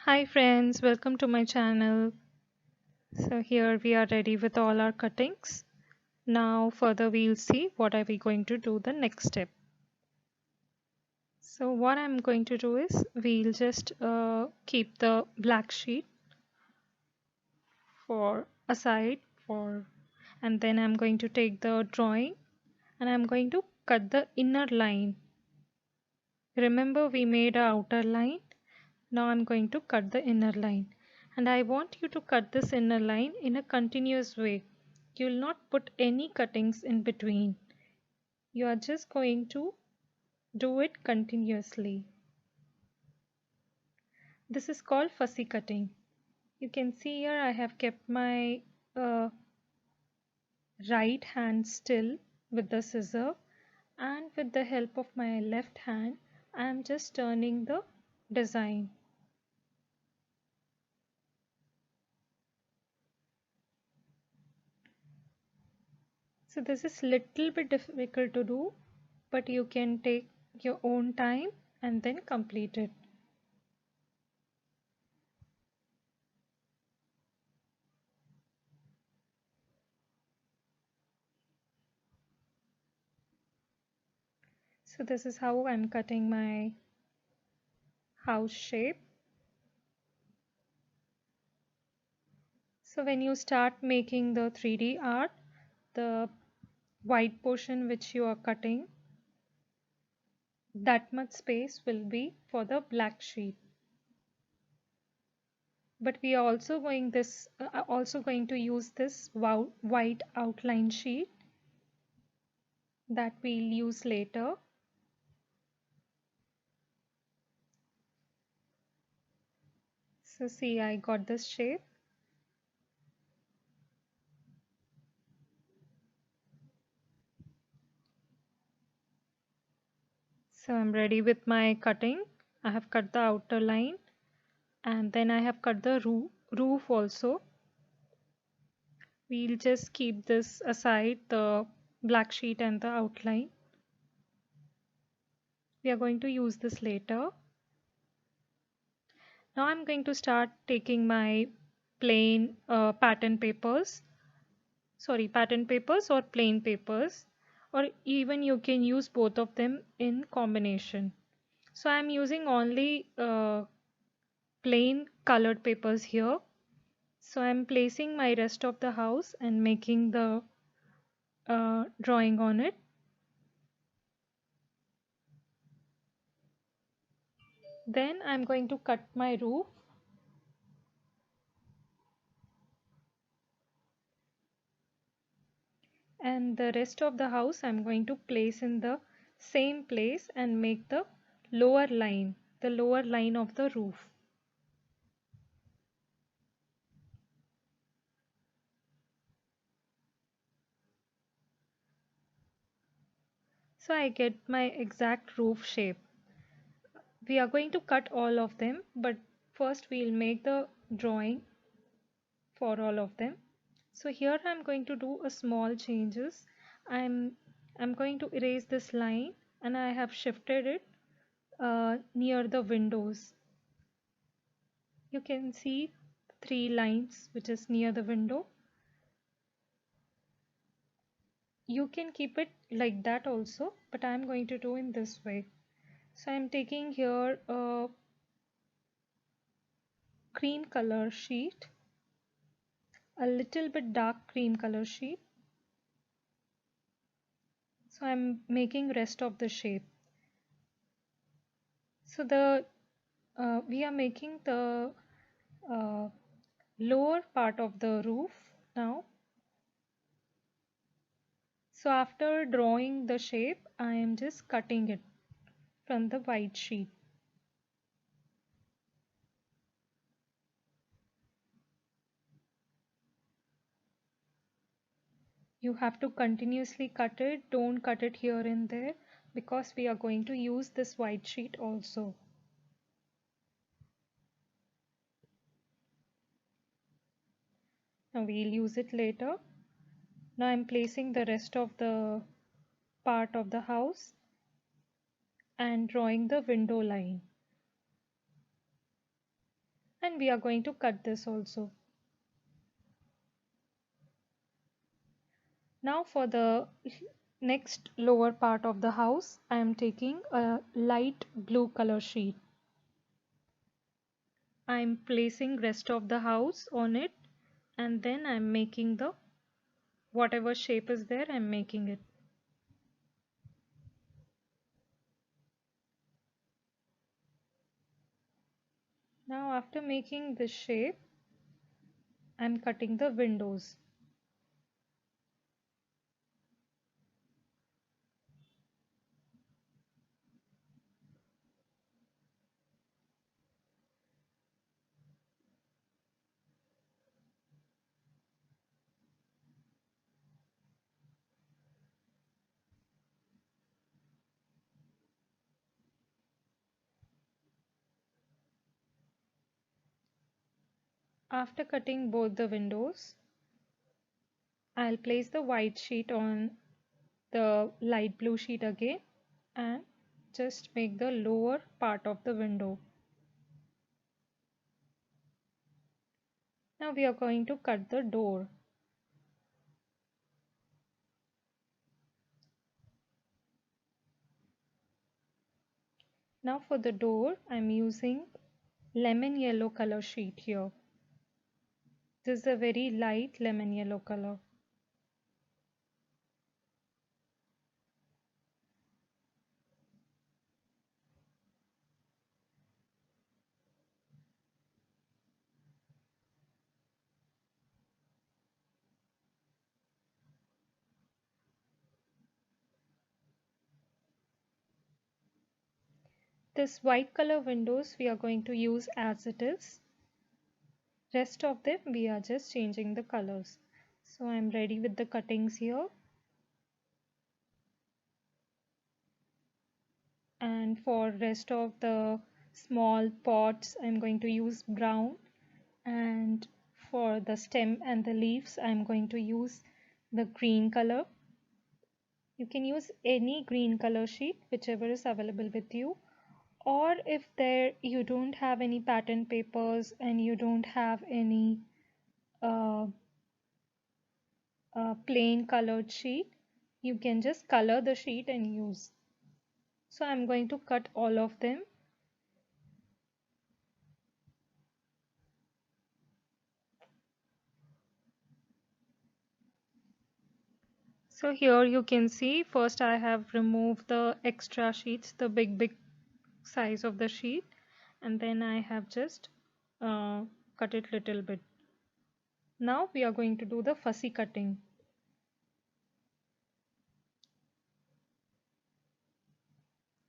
Hi friends, welcome to my channel. So here we are ready with all our cuttings. Now further we'll see what are we going to do the next step. So what I'm going to do is we'll just keep the black sheet for aside for and then I'm going to take the drawing and I'm going to cut the inner line. Remember we made our outer line. Now I'm going to cut the inner line and I want you to cut this inner line in a continuous way. You will not put any cuttings in between. You are just going to do it continuously. This is called fussy cutting. You can see here I have kept my right hand still with the scissor, and with the help of my left hand I am just turning the design. So this is little bit difficult to do, but you can take your own time and then complete it. So this is how I'm cutting my house shape. So when you start making the 3D art, the white portion which you are cutting, that much space will be for the black sheet. But we are also going to use this white outline sheet that we'll use later. So see, I got this shape. So I'm ready with my cutting. I have cut the outer line and then I have cut the roof also. We'll just keep this aside, the black sheet and the outline. We are going to use this later. Now I'm going to start taking my plain pattern papers or plain papers, or even you can use both of them in combination. So I'm using only plain colored papers here. So I'm placing my rest of the house and making the drawing on it. Then I'm going to cut my roof. And the rest of the house I'm going to place in the same place and make the lower line of the roof. So I get my exact roof shape. We are going to cut all of them, but first we'll make the drawing for all of them. So here I'm going to do a small changes. I'm going to erase this line and I have shifted it near the windows. You can see 3 lines which is near the window. You can keep it like that also, but I'm going to do in this way. So I'm taking here a cream color sheet, a little bit dark cream color sheet. So I'm making rest of the shape. So we are making the lower part of the roof now. So after drawing the shape, I am just cutting it from the white sheet. You have to continuously cut it, don't cut it here and there, because we are going to use this white sheet also. Now we'll use it later. Now I'm placing the rest of the part of the house and drawing the window line. And we are going to cut this also. Now for the next lower part of the house, I am taking a light blue color sheet. I am placing rest of the house on it, and then I am making the whatever shape is there, I am making it. Now after making this shape, I am cutting the windows. After cutting both the windows, I'll place the white sheet on the light blue sheet again and just make the lower part of the window. Now we are going to cut the door. Now for the door, I'm using lemon yellow color sheet here. This is a very light lemon yellow color. This white color windows we are going to use as it is. Rest of them we are just changing the colors. So I'm ready with the cuttings here. And for rest of the small pots I'm going to use brown, and for the stem and the leaves I'm going to use the green color. You can use any green color sheet whichever is available with you, or if there you don't have any pattern papers and you don't have any uh, plain colored sheet, you can just color the sheet and use. So I'm going to cut all of them. So here you can see first I have removed the extra sheets, the big size of the sheet, and then I have just cut it little bit. Now we are going to do the fussy cutting.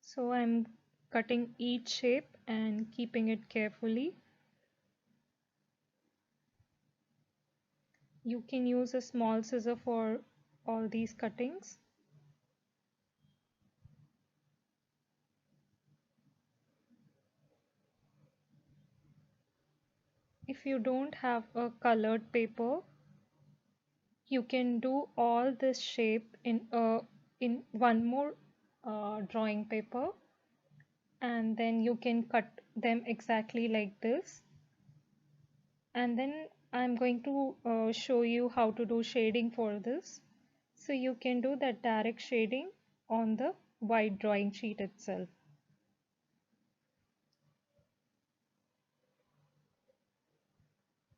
So I'm cutting each shape and keeping it carefully. You can use a small scissor for all these cuttings. If you don't have a colored paper, you can do all this shape in one more drawing paper, and then you can cut them exactly like this. And then I'm going to show you how to do shading for this. So you can do that direct shading on the white drawing sheet itself.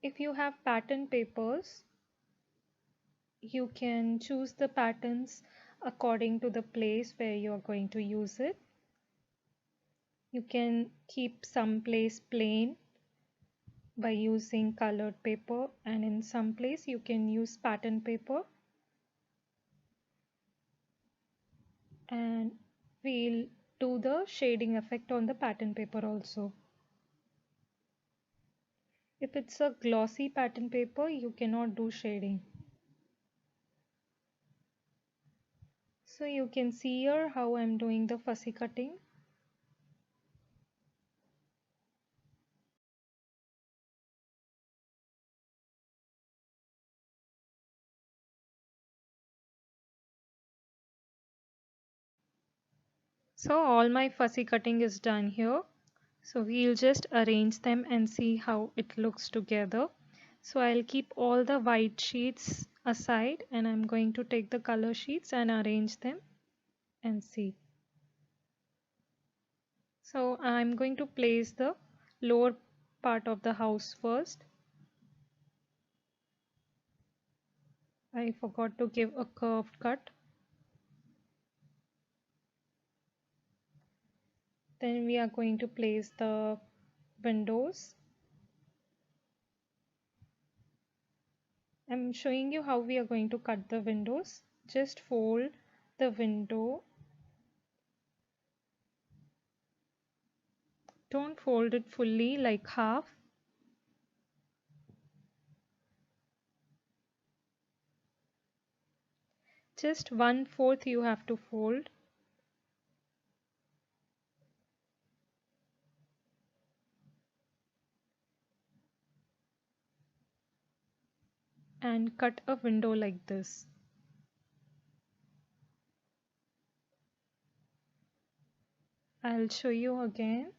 If you have pattern papers, you can choose the patterns according to the place where you are going to use it. You can keep some place plain by using colored paper, and in some place you can use pattern paper, and we'll do the shading effect on the pattern paper also. If it's a glossy pattern paper, you cannot do shading. So you can see here how I'm doing the fussy cutting. So all my fussy cutting is done here. So we'll just arrange them and see how it looks together. So I'll keep all the white sheets aside and I'm going to take the color sheets and arrange them and see. So I'm going to place the lower part of the house first. I forgot to give a curved cut. Then we are going to place the windows. I'm showing you how we are going to cut the windows. Just fold the window. Don't fold it fully, like half. Just 1/4 you have to fold. And cut a window like this. I'll show you again.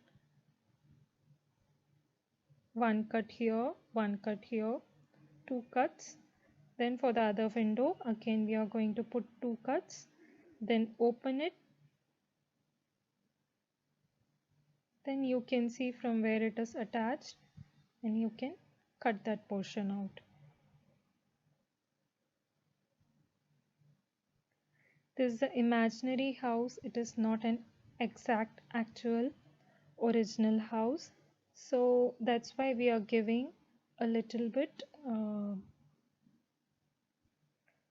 One cut here, one cut here, two cuts. Then for the other window, again we are going to put two cuts. Then open it. Then you can see from where it is attached and you can cut that portion out. This is the imaginary house. It is not an exact actual original house. So that's why we are giving a little bit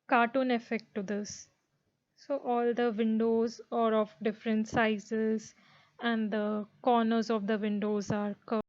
cartoon effect to this. So all the windows are of different sizes and the corners of the windows are curved.